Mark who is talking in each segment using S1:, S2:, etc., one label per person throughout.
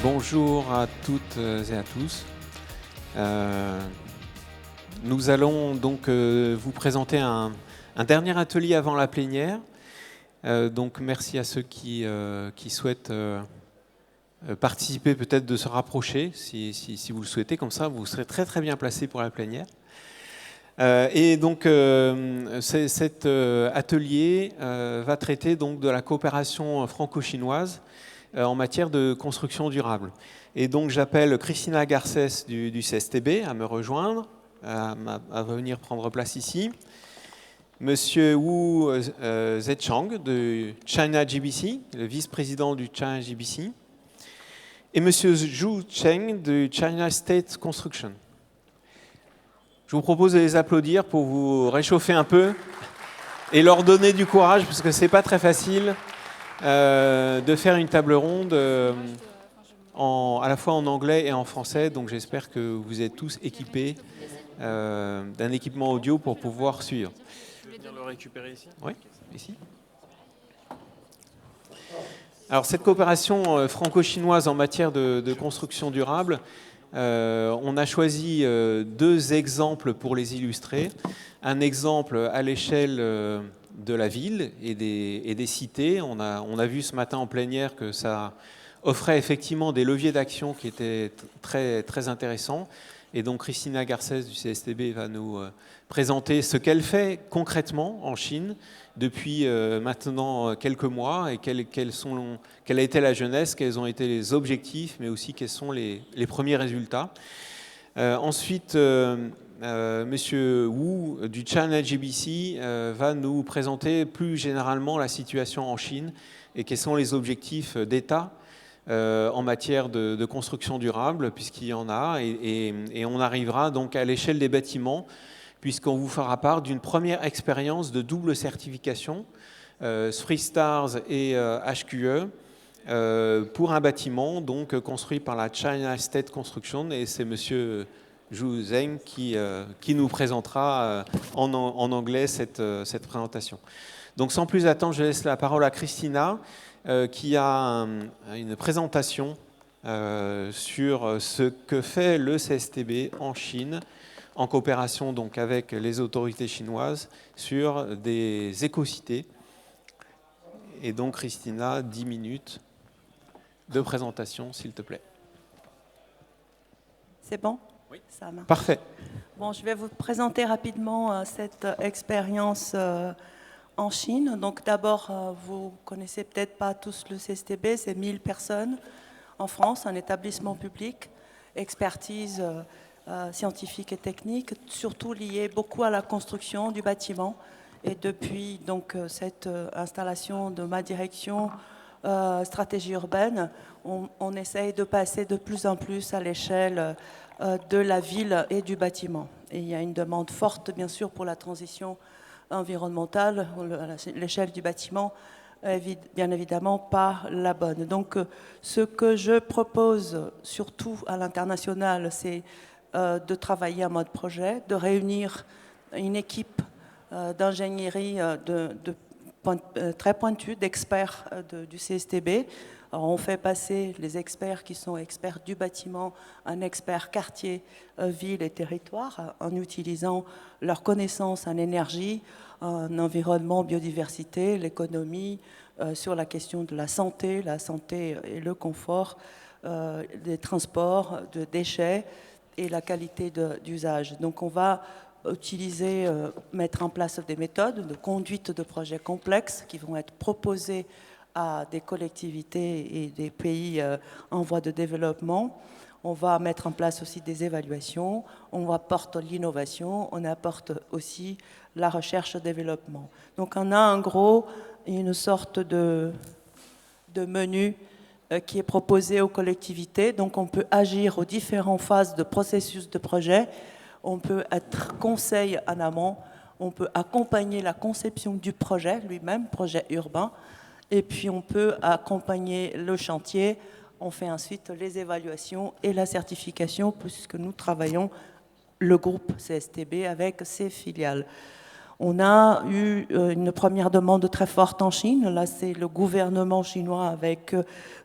S1: Bonjour à toutes et à tous. Nous allons donc vous présenter un dernier atelier avant la plénière. Donc merci à ceux qui souhaitent participer, peut-être de se rapprocher si vous le souhaitez, comme ça vous serez très très bien placés pour la plénière. Et donc cet atelier va traiter donc de la coopération franco-chinoise en matière de construction durable. Et donc j'appelle Christina Garcés du CSTB à me rejoindre, à venir prendre place ici. Monsieur Wu Zechang de China GBC, le vice-président du China GBC. Et monsieur Zhu Cheng de China State Construction. Je vous propose de les applaudir pour vous réchauffer un peu et leur donner du courage, parce que ce n'est pas très facile de faire une table ronde à la fois en anglais et en français. Donc j'espère que vous êtes tous équipés d'un équipement audio pour pouvoir suivre.
S2: Tu veux venir le récupérer ici ?
S1: Oui, ici. Alors cette coopération franco-chinoise en matière de construction durable, on a choisi deux exemples pour les illustrer. Un exemple à l'échelle de la ville et des cités. On a vu ce matin en plénière que ça offrait effectivement des leviers d'action qui étaient très, très intéressants. Et donc Christina Garcés du CSTB va nous présenter ce qu'elle fait concrètement en Chine depuis maintenant quelques mois et quelle a été la jeunesse, quels ont été les objectifs, mais aussi quels sont les premiers résultats. Ensuite, Monsieur Wu du China GBC va nous présenter plus généralement la situation en Chine et quels sont les objectifs d'État en matière de construction durable, puisqu'il y en a, et on arrivera donc à l'échelle des bâtiments, puisqu'on vous fera part d'une première expérience de double certification, Three Stars et HQE, pour un bâtiment donc construit par la China State Construction, et c'est Monsieur Zhu Zeng qui nous présentera en anglais cette présentation. Donc sans plus attendre, je laisse la parole à Christina, qui a une présentation sur ce que fait le CSTB en Chine, en coopération donc avec les autorités chinoises sur des écocités. Et donc Christina, 10 minutes de présentation, s'il te plaît.
S3: C'est bon ?
S2: Oui.
S3: Ça marche.
S1: Parfait.
S3: Bon, je vais vous présenter rapidement cette expérience en Chine. Donc d'abord, vous connaissez peut-être pas tous le CSTB, c'est 1000 personnes en France, un établissement public, expertise scientifique et technique, surtout liée beaucoup à la construction du bâtiment. Et depuis donc cette installation de ma direction stratégie urbaine, on essaye de passer de plus en plus à l'échelle de la ville et du bâtiment. Et il y a une demande forte, bien sûr, pour la transition environnementale. L'échelle du bâtiment est bien évidemment pas la bonne. Donc, ce que je propose, surtout à l'international, c'est de travailler en mode projet, de réunir une équipe d'ingénierie très pointue, d'experts du CSTB. Alors, on fait passer les experts qui sont experts du bâtiment en experts quartier, ville et territoire, en utilisant leurs connaissances en énergie, en environnement, biodiversité, l'économie, sur la question de la santé et le confort, des transports, de déchets et la qualité d'usage. Donc on va mettre en place des méthodes de conduite de projets complexes qui vont être proposés à des collectivités et des pays en voie de développement. On va mettre en place aussi des évaluations, on apporte l'innovation, on apporte aussi la recherche-développement. Donc on a en gros une sorte de menu qui est proposé aux collectivités. Donc on peut agir aux différentes phases de processus de projet, on peut être conseil en amont, on peut accompagner la conception du projet lui-même, projet urbain, et puis on peut accompagner le chantier. On fait ensuite les évaluations et la certification, puisque nous travaillons le groupe CSTB avec ses filiales. On a eu une première demande très forte en Chine. Là, c'est le gouvernement chinois avec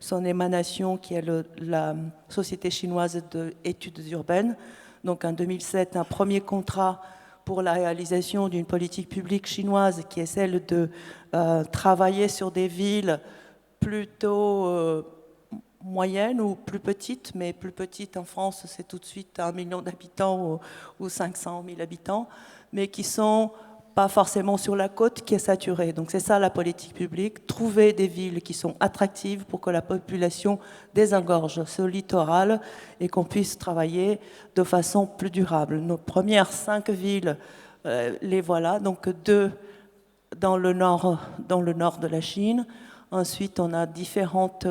S3: son émanation qui est la Société chinoise d'études urbaines. Donc en 2007, un premier contrat pour la réalisation d'une politique publique chinoise qui est celle de travailler sur des villes plutôt moyennes ou plus petites, mais plus petites en France, c'est tout de suite 1 million d'habitants ou 500 000 habitants, mais qui sont pas forcément sur la côte qui est saturée. Donc c'est ça la politique publique, trouver des villes qui sont attractives pour que la population désengorge ce littoral et qu'on puisse travailler de façon plus durable. Nos premières 5 villes, les voilà, donc 2 dans le nord de la Chine. Ensuite, on a différentes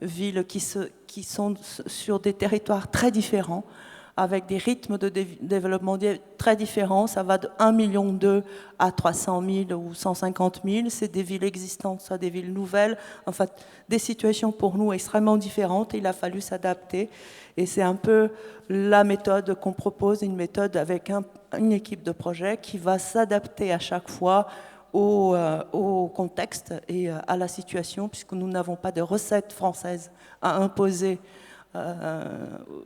S3: villes qui sont sur des territoires très différents, avec des rythmes de développement très différents. Ça va de 1,2 million à 300 000 ou 150 000. C'est des villes existantes, soit des villes nouvelles. En fait, des situations pour nous extrêmement différentes. Il a fallu s'adapter. Et c'est un peu la méthode qu'on propose, une méthode avec une équipe de projet qui va s'adapter à chaque fois au contexte et à la situation, puisque nous n'avons pas de recette française à imposer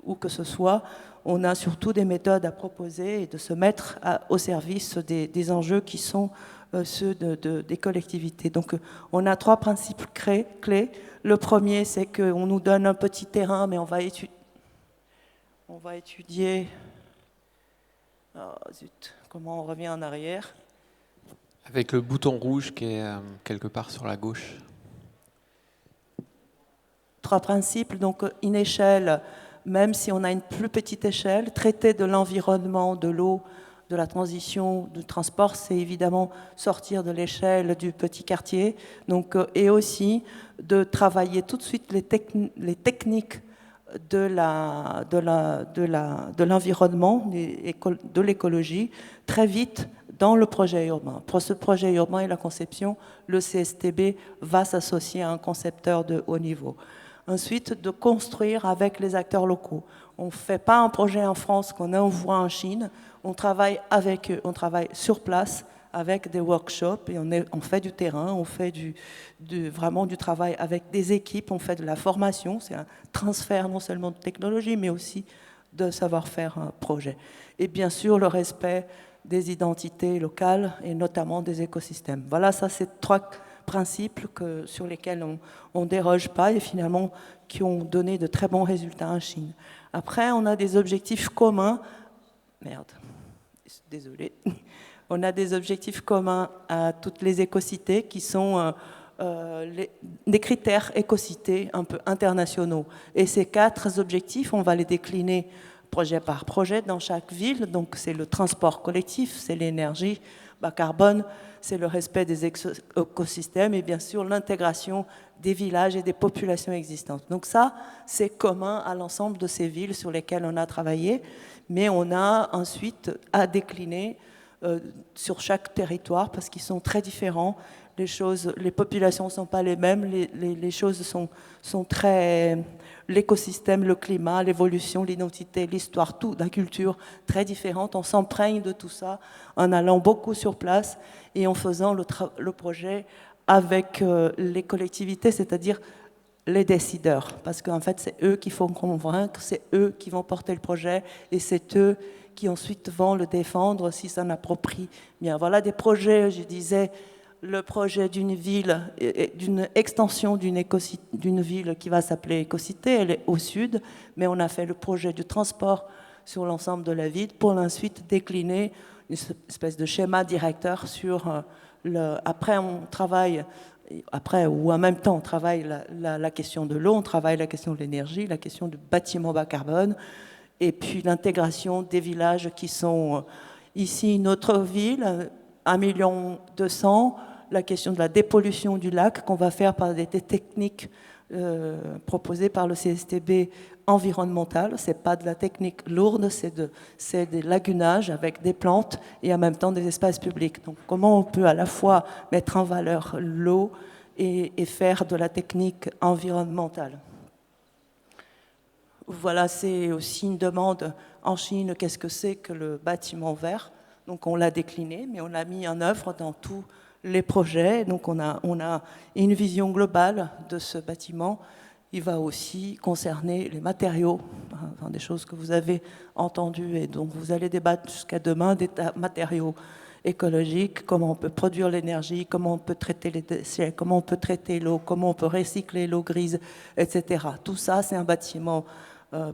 S3: où que ce soit. On a surtout des méthodes à proposer et de se mettre au service des enjeux qui sont ceux des collectivités. Donc on a 3 principes clés. Le premier, c'est qu'on nous donne un petit terrain, mais on va étudier... Oh, zut, comment on revient en arrière?
S1: Avec le bouton rouge qui est quelque part sur la gauche.
S3: 3 principes, donc une échelle, même si on a une plus petite échelle, traiter de l'environnement, de l'eau, de la transition, du transport, c'est évidemment sortir de l'échelle du petit quartier, donc, et aussi de travailler tout de suite les techniques de l'environnement, de l'écologie, très vite dans le projet urbain. Pour ce projet urbain et la conception, le CSTB va s'associer à un concepteur de haut niveau. Ensuite, de construire avec les acteurs locaux. On ne fait pas un projet en France qu'on envoie en Chine, on travaille avec eux, on travaille sur place avec des workshops et on fait du terrain, on fait vraiment du travail avec des équipes, on fait de la formation, c'est un transfert non seulement de technologie mais aussi de savoir-faire un projet. Et bien sûr, le respect des identités locales et notamment des écosystèmes. Voilà, ça c'est 3 principes sur lesquels on ne déroge pas et finalement qui ont donné de très bons résultats en Chine. Après, on a des objectifs communs. Merde, désolé. On a des objectifs communs à toutes les écocités qui sont des critères écocités un peu internationaux. Et ces 4 objectifs, on va les décliner projet par projet dans chaque ville. Donc c'est le transport collectif, c'est l'énergie bas carbone, c'est le respect des écosystèmes et bien sûr l'intégration des villages et des populations existantes. Donc ça, c'est commun à l'ensemble de ces villes sur lesquelles on a travaillé, mais on a ensuite à décliner sur chaque territoire parce qu'ils sont très différents. Les populations ne sont pas les mêmes, les choses sont très... L'écosystème, le climat, l'évolution, l'identité, l'histoire, tout, la culture, très différente. On s'imprègne de tout ça en allant beaucoup sur place et en faisant le projet avec les collectivités, c'est-à-dire les décideurs. Parce qu'en fait, c'est eux qui vont convaincre, c'est eux qui vont porter le projet et c'est eux qui ensuite vont le défendre si ça n'approprie bien. Voilà des projets, je disais, le projet d'une ville, d'une extension d'une ville qui va s'appeler Écocité, elle est au sud, mais on a fait le projet du transport sur l'ensemble de la ville pour ensuite décliner une espèce de schéma directeur sur après on travaille, ou en même temps on travaille la question de l'eau, on travaille la question de l'énergie, la question du bâtiment bas carbone, et puis l'intégration des villages qui sont ici notre ville, 1,2 million, la question de la dépollution du lac qu'on va faire par des techniques proposées par le CSTB environnementales. Ce n'est pas de la technique lourde, c'est des lagunages avec des plantes et en même temps des espaces publics. Donc comment on peut à la fois mettre en valeur l'eau et faire de la technique environnementale. Voilà, c'est aussi une demande en Chine, qu'est-ce que c'est que le bâtiment vert? Donc on l'a décliné, mais on l'a mis en œuvre dans tous les projets. Donc on a une vision globale de ce bâtiment. Il va aussi concerner les matériaux, enfin, des choses que vous avez entendues et dont vous allez débattre jusqu'à demain, des matériaux écologiques, comment on peut produire l'énergie, comment on peut traiter les déchets, comment on peut traiter l'eau, comment on peut recycler l'eau grise, etc. Tout ça, c'est un bâtiment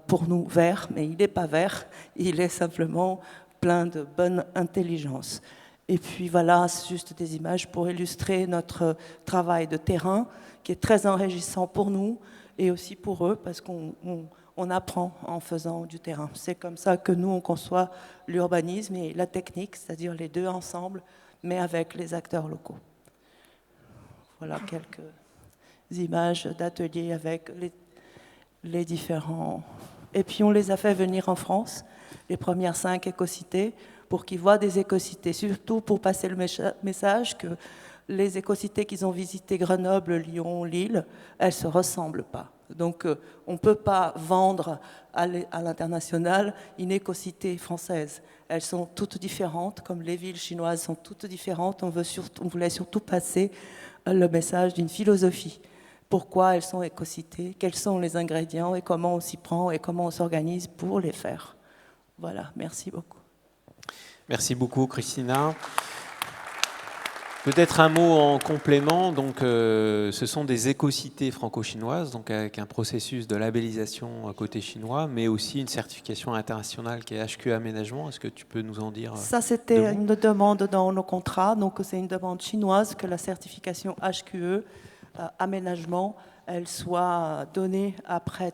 S3: pour nous vert, mais il n'est pas vert, il est simplement plein de bonne intelligence. Et puis voilà, c'est juste des images pour illustrer notre travail de terrain, qui est très enrichissant pour nous et aussi pour eux, parce qu'on apprend en faisant du terrain. C'est comme ça que nous, on conçoit l'urbanisme et la technique, c'est-à-dire les deux ensemble, mais avec les acteurs locaux. Voilà quelques images d'ateliers avec les différents... Et puis on les a fait venir en France, les premières 5 écocités, pour qu'ils voient des écocités, surtout pour passer le message que les écocités qu'ils ont visitées, Grenoble, Lyon, Lille, elles ne se ressemblent pas. Donc on ne peut pas vendre à l'international une écocité française. Elles sont toutes différentes, comme les villes chinoises sont toutes différentes. On voulait surtout passer le message d'une philosophie. Pourquoi elles sont écocités, quels sont les ingrédients et comment on s'y prend et comment on s'organise pour les faire. Voilà, merci beaucoup.
S1: Merci beaucoup, Christina. Peut-être un mot en complément. Donc, ce sont des écocités franco-chinoises, donc avec un processus de labellisation côté chinois, mais aussi une certification internationale qui est HQE Aménagement. Est-ce que tu peux nous en dire
S3: Ça, c'était une demande dans nos contrats. Donc, c'est une demande chinoise que la certification HQE Aménagement, elle soit donnée après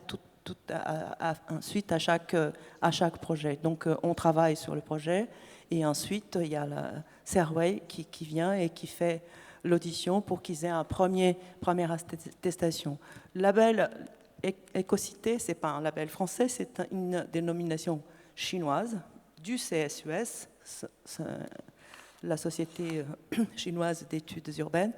S3: ensuite à chaque projet. Donc, on travaille sur le projet. Et ensuite, il y a la Serway qui vient et qui fait l'audition pour qu'ils aient première attestation. Label Écocité, ce n'est pas un label français, c'est une dénomination chinoise du CSUS, la Société chinoise d'études urbaines,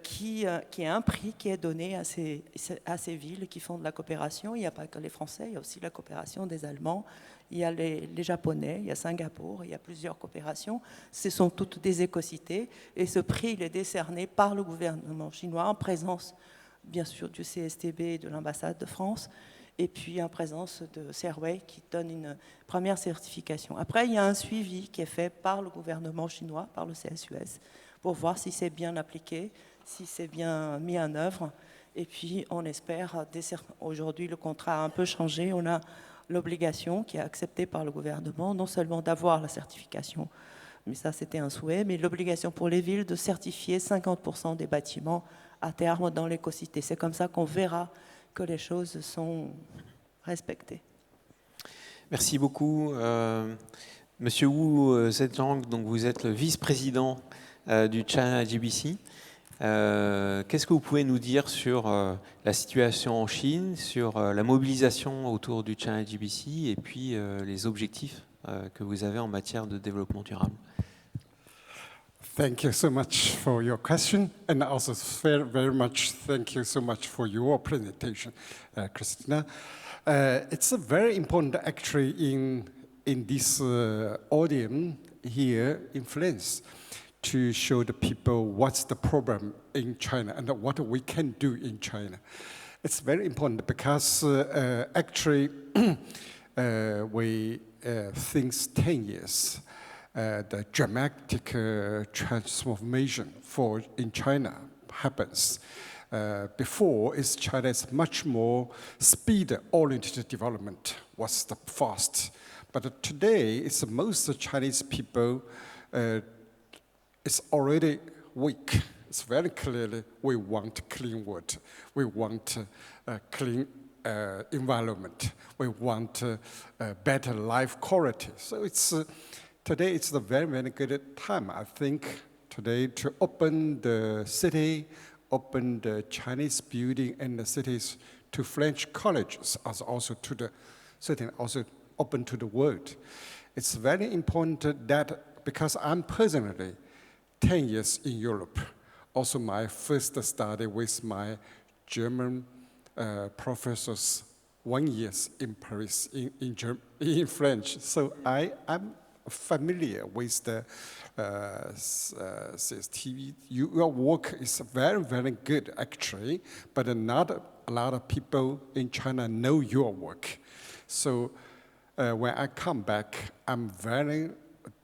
S3: qui est un prix qui est donné à ces villes qui font de la coopération. Il n'y a pas que les Français, il y a aussi la coopération des Allemands, il y a les Japonais, il y a Singapour, il y a plusieurs coopérations. Ce sont toutes des écocités et ce prix il est décerné par le gouvernement chinois en présence, bien sûr, du CSTB et de l'ambassade de France et puis en présence de Serway qui donne une première certification. Après, il y a un suivi qui est fait par le gouvernement chinois, par le CSUS, pour voir si c'est bien appliqué, si c'est bien mis en œuvre. Et puis, on espère, aujourd'hui, le contrat a un peu changé. On a l'obligation qui est acceptée par le gouvernement, non seulement d'avoir la certification, mais ça, c'était un souhait, mais l'obligation pour les villes de certifier 50% des bâtiments à terme dans l'écocité. C'est comme ça qu'on verra que les choses sont respectées.
S1: Merci beaucoup. Monsieur Wu Zhejiang, donc vous êtes le vice-président du China GBC. Qu'est-ce que vous pouvez nous dire sur la situation en Chine, sur la mobilisation autour du China GBC et puis les objectifs que vous avez en matière de développement durable?
S4: Thank you so much for your question, and also very, very much thank you so much for your presentation, Christina. It's a very important actually in this audience here in France to show the people what's the problem in China and what we can do in China. It's very important because actually we think 10 years. The dramatic transformation in China happens. Before, China's much more speed-oriented development was the fast. But today, it's most Chinese people is already weak. It's very clearly we want clean water, we want clean environment, we want better life quality. So today it's a very, very good time, I think, today to open the city, open the Chinese building and the cities to French colleges, as also to the city, also open to the world. It's very important that, because I'm personally 10 years in Europe, also my first study with my German professors 1 year in Paris, in French. So I'm familiar with the CSTV. Your work is very, very good, actually, but not a lot of people in China know your work. So when I come back, I'm very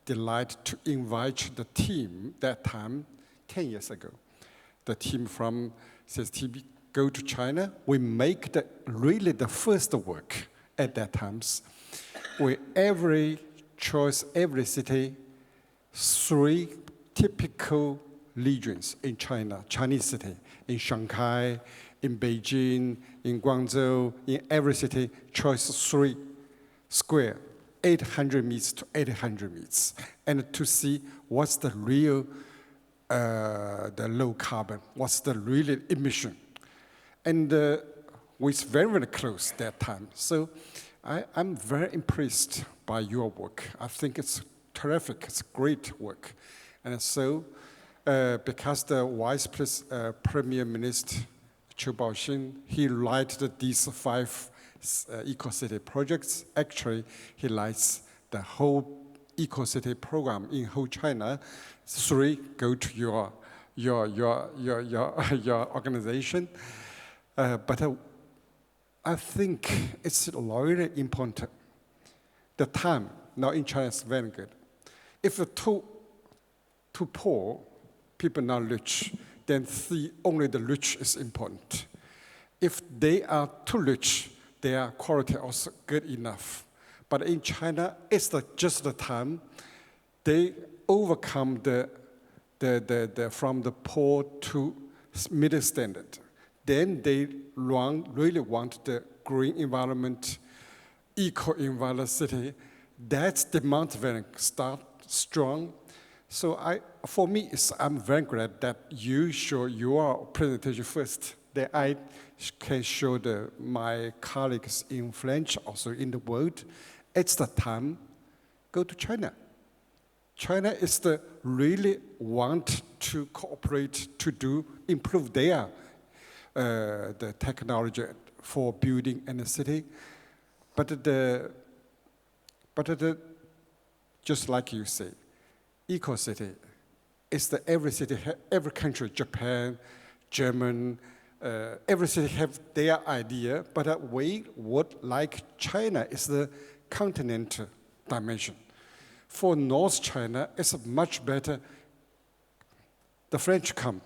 S4: delighted to invite the team that time, 10 years ago. The team from CSTV go to China. We make really the first work at that times. We every choice, every city, 3 typical regions in China, Chinese city, in Shanghai, in Beijing, in Guangzhou, in every city, choice 3 square, 800 meters to 800 meters, and to see what's the real, the low carbon, what's the real emission. And we're very, very close that time. So I'm very impressed by your work. I think it's terrific, it's great work. And so, because the Vice Premier Minister, Qiu Baoxin, he liked these 5 eco-city projects. Actually, he likes the whole eco-city program in whole China. 3 go to your organization. But I think it's really important. The time now in China is very good. If the too poor, people not rich, then see only the rich is important. If they are too rich, their quality also good enough. But in China, it's just the time they overcome from the poor to middle standard. Then they really want the green environment, eco-environment city. That's demand very strong. So for me, I'm very glad that you show your presentation first, that I can show my colleagues in French, also in the world. It's the time, go to China. China is really want to cooperate to improve their the technology for building in the city. But just like you say, eco-city is every city, every country, Japan, German, every city have their idea, but we would like China is the continental dimension. For North China, it's much better the French come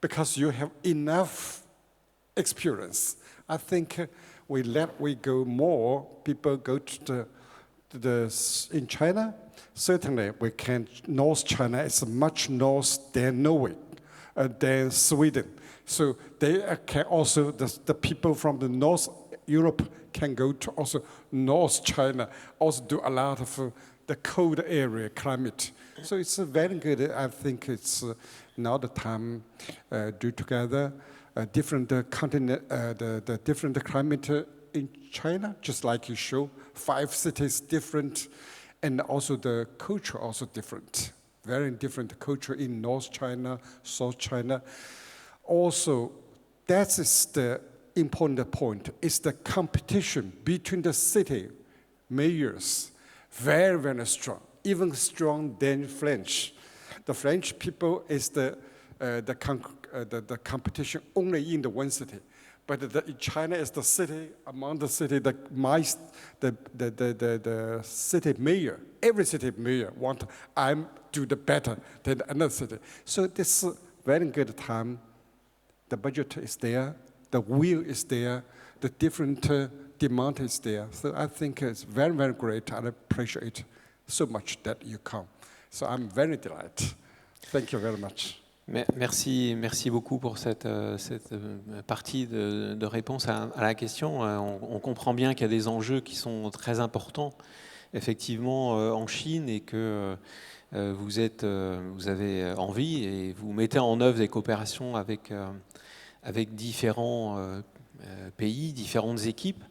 S4: because you have enough experience. I think we go more, people go to in China. Certainly we can, North China is much north than Norway, than Sweden. So they can also, the people from the North Europe can go to also North China, also do a lot of the cold area climate. So it's very good. I think it's now the time do together different continent, the different climate in China, just like you show, 5 cities different, and also the culture also different. Very different culture in North China, South China. Also, that is the important point, is the competition between the city mayors, very, very strong, even strong than French. The French people is the competition only in the one city. But China is the city, among the city, the city mayor, every city mayor want, I'm do the better than another city. So this is very good time. The budget is there, the will is there, the different demand is there. So I think it's very, very great. I appreciate so much that you come. So I'm very delighted. Thank you very much.
S1: Merci beaucoup pour cette partie de réponse à la question. On comprend bien qu'il y a des enjeux qui sont très importants, effectivement, en Chine, et que vous avez envie et vous mettez en œuvre des coopérations avec différents pays, différentes équipes.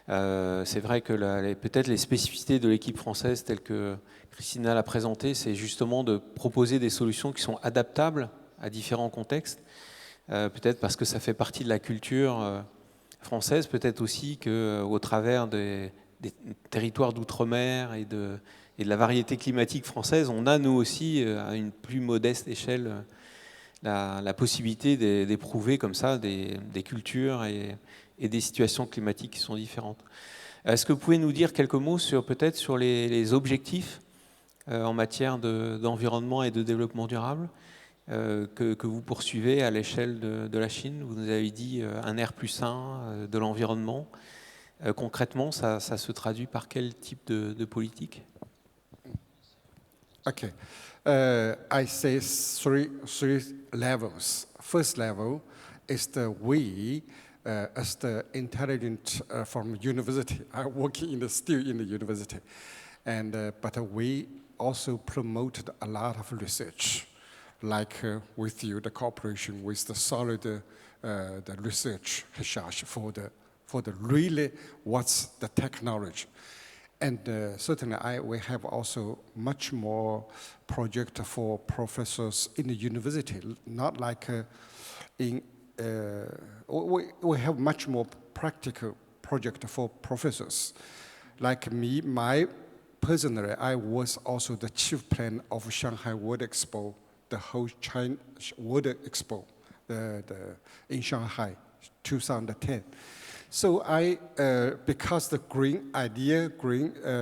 S1: C'est vrai que peut-être les spécificités de l'équipe française, telles que Christina l'a présentée, c'est justement de proposer des solutions qui sont adaptables à différents contextes, peut-être parce que ça fait partie de la culture française, peut-être aussi qu'au travers des des territoires d'outre-mer et de la variété climatique française, on a nous aussi, à une plus modeste échelle, la possibilité d'éprouver comme ça des cultures et des situations climatiques qui sont différentes. Est-ce que vous pouvez nous dire quelques mots peut-être sur les objectifs en matière d'environnement et de développement durable que vous poursuivez à l'échelle de la Chine? Vous nous avez dit un air plus sain, de l'environnement. Concrètement, ça se traduit par quel type de politique?
S4: Okay. I say three levels. First level is as the intelligent from university. I'm working still in the university, but we also promoted a lot of research, like with you, the cooperation with the solid the research research for the really what's the technology. And certainly, we have also much more project for professors in the university, not like we have much more practical project for professors. Like me, personally, I was also the chief planner of Shanghai World Expo, the whole China World Expo, in Shanghai, 2010. So because the green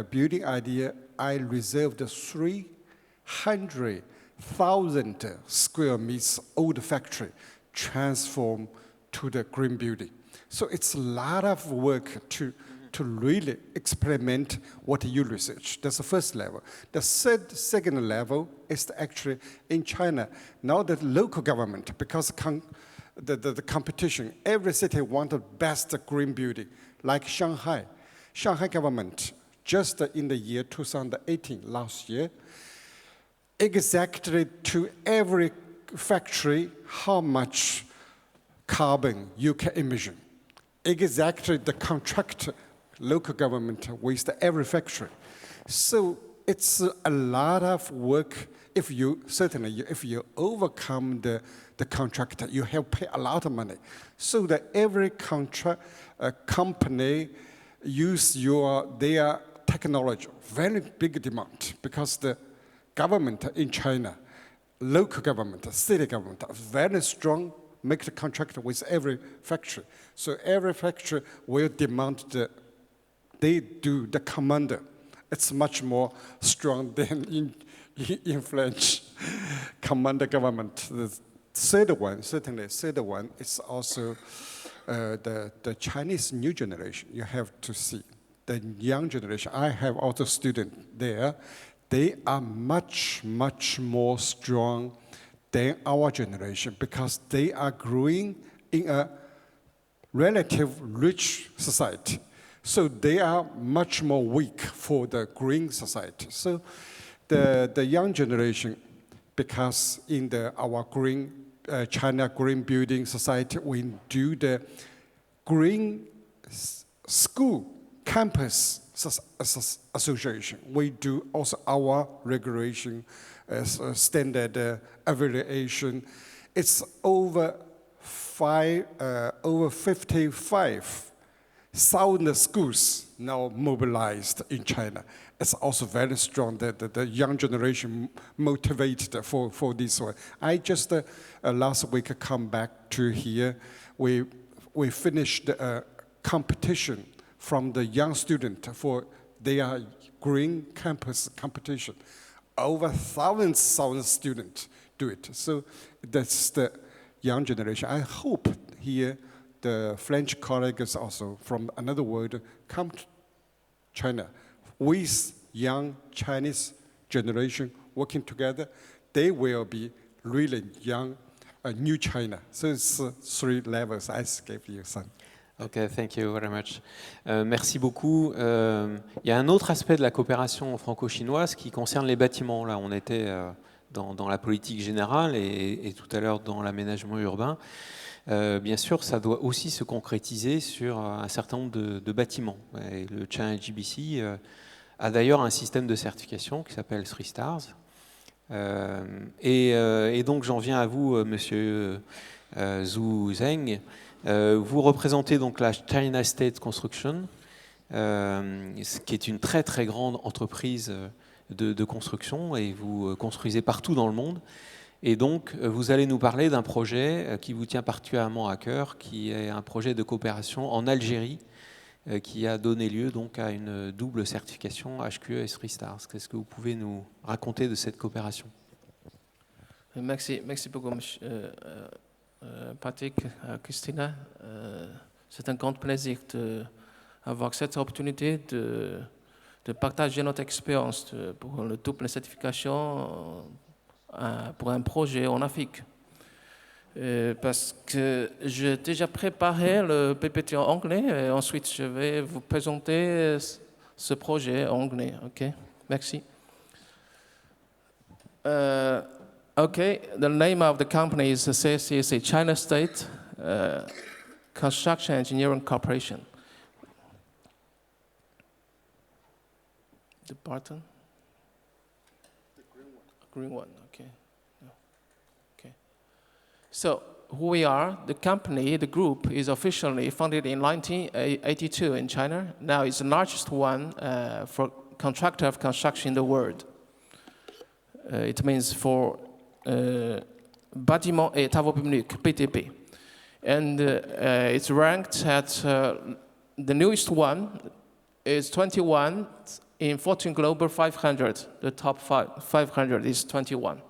S4: building idea, I reserved 300,000 square meters old factory transform to the green building. So it's a lot of work to really experiment what you research. That's the first level. The second level is actually in China. Now the local government, because the competition, every city wants the best green building, like Shanghai. Shanghai government, just in the year 2018, last year, exactly to every factory how much carbon you can emission. Exactly the contract local government with every factory. So it's a lot of work. If you overcome the contract, you have to pay a lot of money. So that every company use their technology, very big demand, because the government in China, local government, city government, are very strong, make the contract with every factory. So every factory will demand they do the commander. It's much more strong than in French commander government. The third one is also the Chinese new generation. You have to see the young generation. I have also students there. They are much, much more strong than our generation because they are growing in a relative rich society. So they are much more weak for the green society. So the young generation, because in our green China Green Building Society, we do the green school campus association. We do also our regulation, standard evaluation. It's over 55,000 schools now mobilized in China. It's also very strong that the young generation motivated for this one. I just last week come back to here. We finished a competition from the young student for their green campus competition. Over thousands students do it. So that's the young generation. I hope here the French colleagues also from another world come to China with young Chinese generation working together. They will be really young, new China. So it's 3 levels I gave you, son.
S1: Ok, thank you very much. Merci beaucoup. Il y a un autre aspect de la coopération franco-chinoise qui concerne les bâtiments. Là, on était dans la politique générale et tout à l'heure dans l'aménagement urbain. Bien sûr, ça doit aussi se concrétiser sur un certain nombre de bâtiments. Et le China GBC a d'ailleurs un système de certification qui s'appelle 3 Stars. Et donc, j'en viens à vous, Monsieur Zhu Zheng. Vous représentez donc la China State Construction qui est une très très grande entreprise de construction, et vous construisez partout dans le monde. Et donc, vous allez nous parler d'un projet qui vous tient particulièrement à cœur, qui est un projet de coopération en Algérie, qui a donné lieu donc à une double certification HQE et 3 Stars. Qu'est-ce que vous pouvez nous raconter de cette coopération?
S2: Merci beaucoup, Patrick, Christina. C'est un grand plaisir d'avoir cette opportunité de partager notre expérience pour la double certification pour un projet en Afrique. Parce que j'ai déjà préparé le PPT en anglais et ensuite je vais vous présenter ce projet en anglais. OK? Merci. Okay, the name of the company is CSCC, China State Construction Engineering Corporation. The button? The green one, okay. No. Okay. So, who we are, the company, the group, is officially founded in 1982 in China. Now it's the largest one for contractor of construction in the world. It means for bâtiment et travaux publics, BTP. And it's ranked at the newest one is 21 in Fortune Global 500. The top 500 is 21.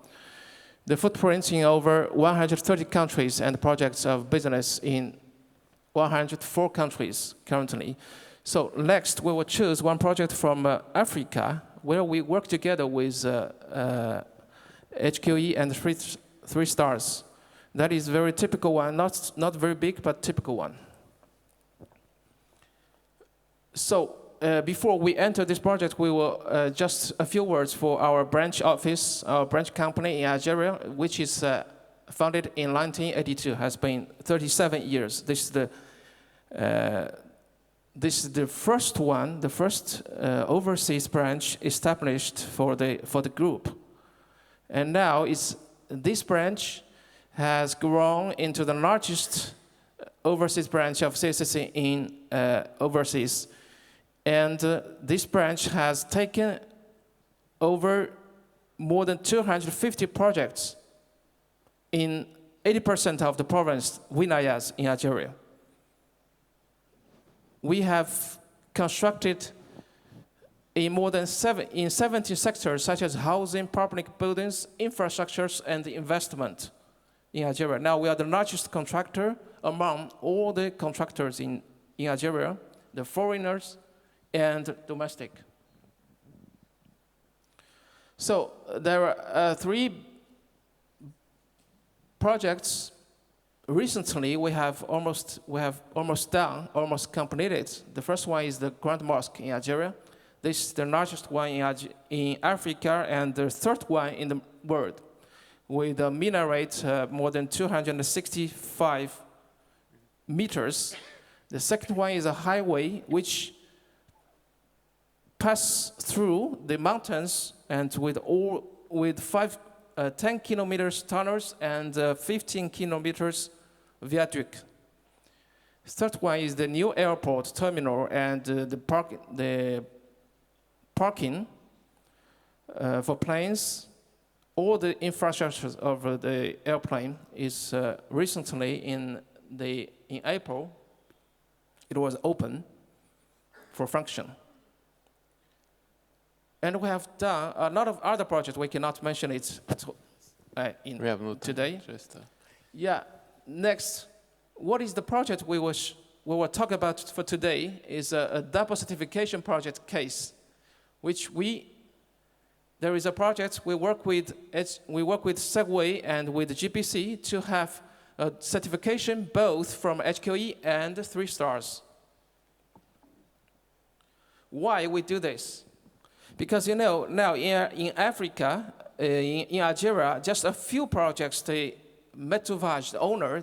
S2: The footprint in over 130 countries and projects of business in 104 countries currently. So next, we will choose one project from Africa, where we work together with HQE and 3 Stars. That is very typical one, not very big, but typical one. So before we enter this project, we will just a few words for our branch office, our branch company in Algeria, which is founded in 1982, has been 37 years. This is the first one, the first overseas branch established for the group. And now this branch has grown into the largest overseas branch of CSCC in overseas. And this branch has taken over more than 250 projects in 80% of the province, Winayas, in Algeria. We have constructed in more than 70 sectors, such as housing, public buildings, infrastructures, and investment in Algeria. Now we are the largest contractor among all the contractors in Algeria, the foreigners and domestic. So there are 3 projects. Recently, we have almost completed. The first one is the Grand Mosque in Algeria. This is the largest one in Africa and the third one in the world, with a minaret more than 265 meters. The second one is a highway which passes through the mountains and with 10 kilometers tunnels and 15 kilometers viaduct. Third one is the new airport terminal and the parking for planes. All the infrastructure of the airplane is recently in April. It was open for function. And we have done a lot of other projects. We cannot mention it today. Yeah. Next, what is the project we will talk about for today is a double certification project case, which there is a project we work with Segway and with GPC to have a certification both from HQE and 3 Stars. Why we do this? Because now in Africa, in Algeria, just a few projects, Metovage, the owner,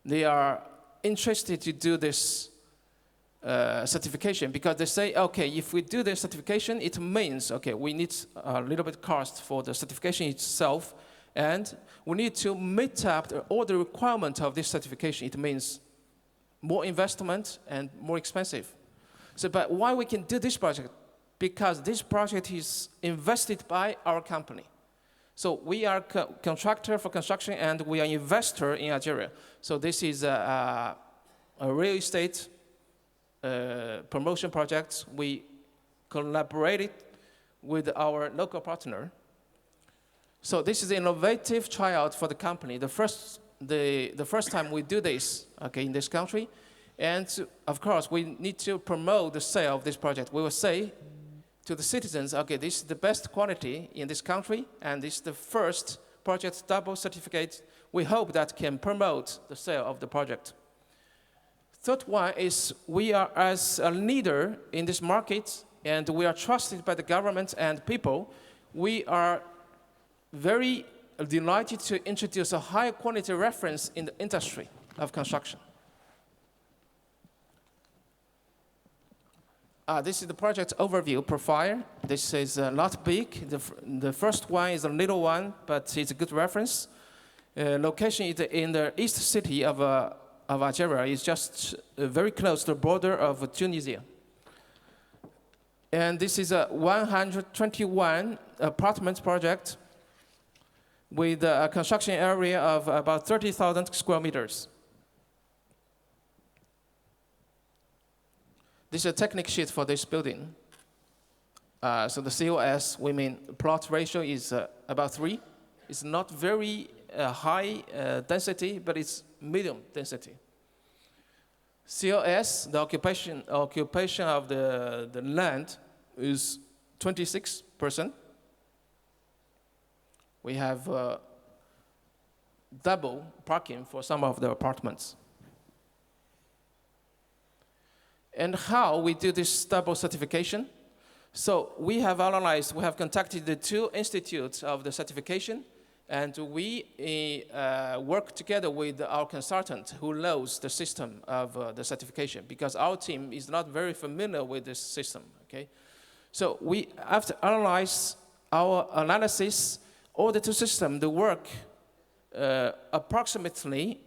S2: they are interested to do this certification because they say, okay, if we do this certification, it means, okay, we need a little bit cost for the certification itself, and we need to meet up all the requirements of this certification. It means more investment and more expensive. So, but why we can do this project? Because this project is invested by our company. So we are contractor for construction and we are investor in Algeria. So this is a real estate promotion project. We collaborated with our local partner. So this is an innovative tryout for the company. The first time we do this, okay, in this country. And of course, we need to promote the sale of this project. We will say to the citizens, okay, this is the best quality in this country, and this is the first project double certificate. We hope that can promote the sale of the project. Third one is we are as a leader in this market, and we are trusted by the government and people. We are very delighted to introduce a high quality reference in the industry of construction. This is the project overview profile. This is not big. The first one is a little one, but it's a good reference. Location is in the east city of Algeria. It's just very close to the border of Tunisia. And this is a 121 apartment project with a construction area of about 30,000 square meters. This is a technical sheet for this building. So the COS, we mean plot ratio is about 3. It's not very high density, but it's medium density. COS, the occupation of the land is 26%. We have double parking for some of the apartments. And how we do this double certification? So we have analyzed, we have contacted the 2 institutes of the certification, and we work together with our consultant who knows the system of the certification, because our team is not very familiar with this system, okay? So we have to analyze our analysis, all the 2 systems, the work approximately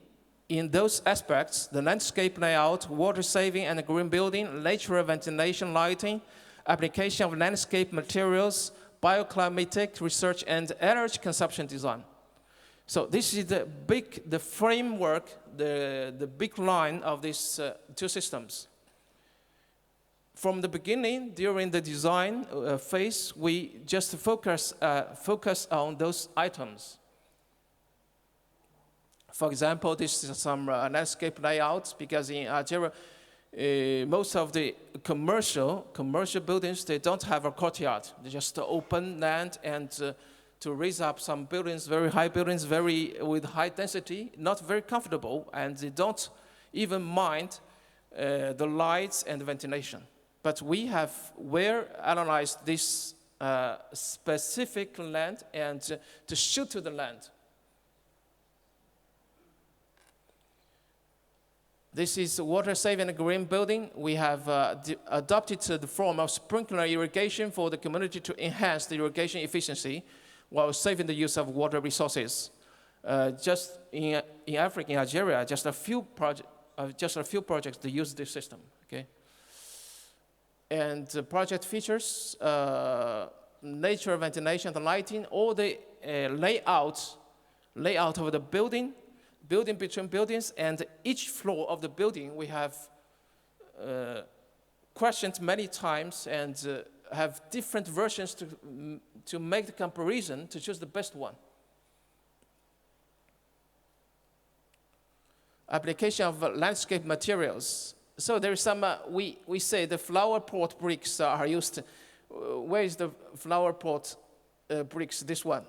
S2: in those aspects: the landscape layout, water saving and green building, natural ventilation, lighting, application of landscape materials, bioclimatic research, and energy consumption design. So this is the framework, the big line of these 2 systems. From the beginning, during the design phase, we just focus on those items. For example, this is some landscape layouts, because in Algeria, most of the commercial buildings, they don't have a courtyard. They just open land, and to raise up some buildings, very high buildings, with high density, not very comfortable, and they don't even mind the lights and the ventilation. But we have analyzed this specific land and to shoot to the land. This is water saving and green building. We have adopted the form of sprinkler irrigation for the community to enhance the irrigation efficiency while saving the use of water resources. Just in Africa, in Algeria, just a few projects to use this system. Okay. And the project features natural ventilation, the lighting, all the layout of the building between buildings, and each floor of the building we have questioned many times and have different versions to make the comparison to choose the best one. Application of landscape materials. So there is some, we say the flower pot bricks are used. Where is the flower pot bricks? This one.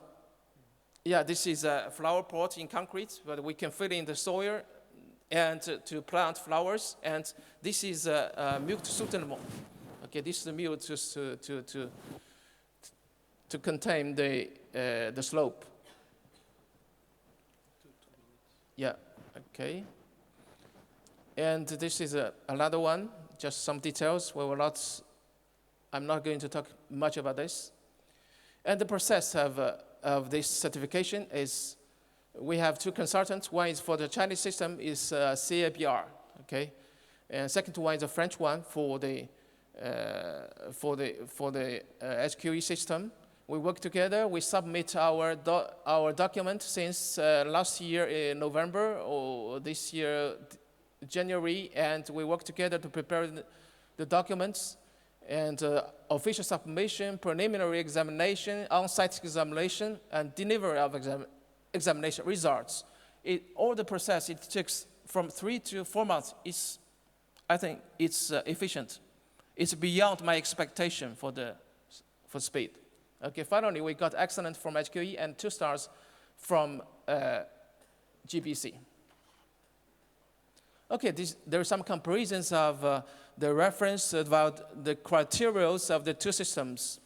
S2: Yeah, this is a flower pot in concrete, but we can fill in the soil and to plant flowers. And this is mulch soutenement. Okay, this is the mulch to contain the slope. Yeah, okay. And this is another one, just some details. I'm not going to talk much about this. And the process of this certification is, we have 2 consultants. One is for the Chinese system, is CABR, okay? and second one is a French one for the HQE system. We work together. We submit our document since last year in November or this year January, and we work together to prepare the documents and official submission, preliminary examination, on-site examination, and delivery of examination results. All the process, it takes from 3 to 4 months. I think it's efficient. It's beyond my expectation for speed. Okay, finally, we got excellent from HQE and 2 stars from GBC. Okay, there are some comparisons of the reference about the criteria of the 2 systems.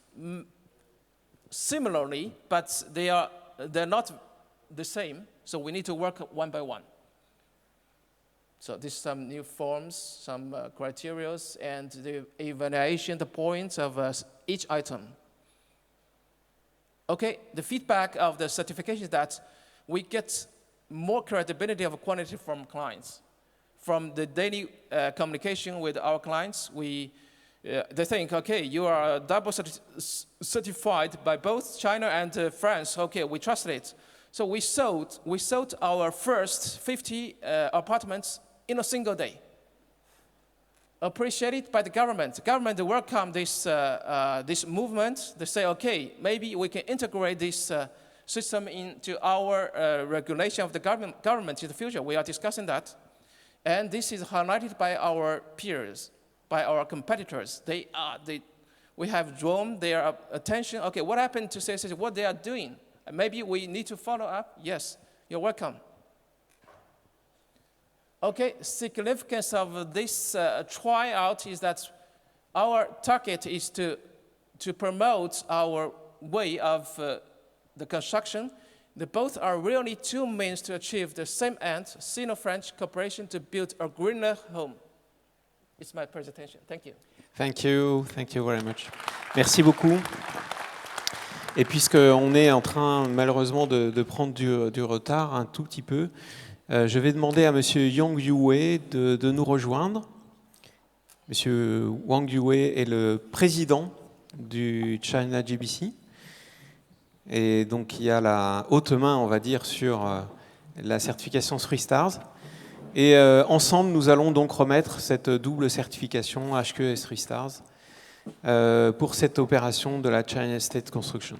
S2: Similarly, but they're not the same, so we need to work one by one. So this is some new forms, some criteria, and the evaluation, the points of each item. Okay, the feedback of the certification is that we get more credibility of quality from clients. From the daily communication with our clients, they think, okay, you are double certified by both China and France. Okay, we trust it. So we sold our first 50 apartments in a single day. Appreciated by the government. The government welcomed this movement. They say, okay, maybe we can integrate this system into our regulation of the government in the future. We are discussing that. And this is highlighted by our peers, by our competitors. We have drawn their attention. Okay, what happened to CSC? What they are doing? Maybe we need to follow up. Yes, you're welcome. Okay, significance of this tryout is that our target is to promote our way of the construction. Both are really 2 means to achieve the same end, Sino-French cooperation to build a greener home. It's my presentation. Thank you.
S1: Thank you. Thank you very much. Merci beaucoup. Et puisqu'on est en train, malheureusement, de prendre du retard un tout petit peu, je vais demander à M. Yang Yue de nous rejoindre. M. Wang Yue est le président du China GBC. Et donc, il y a la haute main, on va dire, sur la certification 3 Stars. Et ensemble, nous allons donc remettre cette double certification HQE 3 Stars pour cette opération de la China State Construction.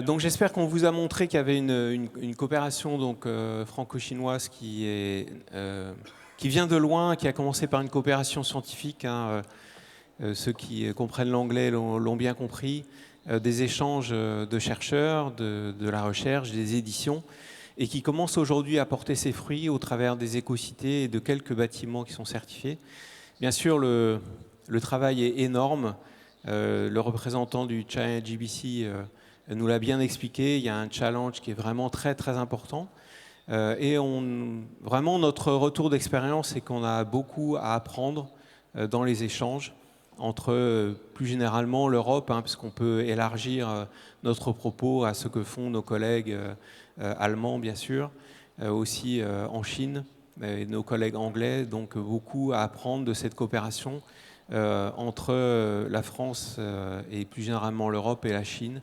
S1: Donc j'espère qu'on vous a montré qu'il y avait une coopération donc, franco-chinoise qui vient de loin, qui a commencé par une coopération scientifique. Ceux qui comprennent l'anglais l'ont bien compris. Des échanges de chercheurs, de la recherche, des éditions, et qui commence aujourd'hui à porter ses fruits au travers des éco-cités et de quelques bâtiments qui sont certifiés. Bien sûr, le travail est énorme. Le représentant du China GBC nous l'a bien expliqué, il y a un challenge qui est vraiment très très important. Et vraiment notre retour d'expérience, c'est qu'on a beaucoup à apprendre dans les échanges entre plus généralement l'Europe, puisqu'on peut élargir notre propos à ce que font nos collègues allemands bien sûr, aussi en Chine, et nos collègues anglais, donc beaucoup à apprendre de cette coopération entre la France et plus généralement l'Europe et la Chine,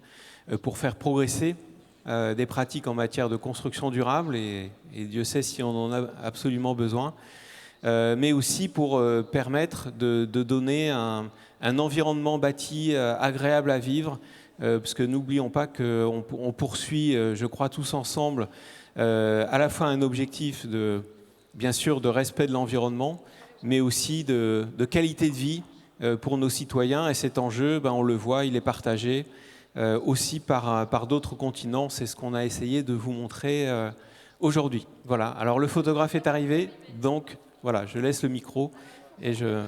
S1: pour faire progresser des pratiques en matière de construction durable, et Dieu sait si on en a absolument besoin, mais aussi pour permettre de donner un environnement bâti agréable à vivre, parce que n'oublions pas qu'on poursuit, je crois tous ensemble, à la fois un objectif bien sûr de respect de l'environnement, mais aussi de qualité de vie pour nos citoyens, et cet enjeu, on le voit, il est partagé aussi par d'autres continents. C'est ce qu'on a essayé de vous montrer aujourd'hui. Voilà, alors le photographe est arrivé, donc voilà, je laisse le micro Et je...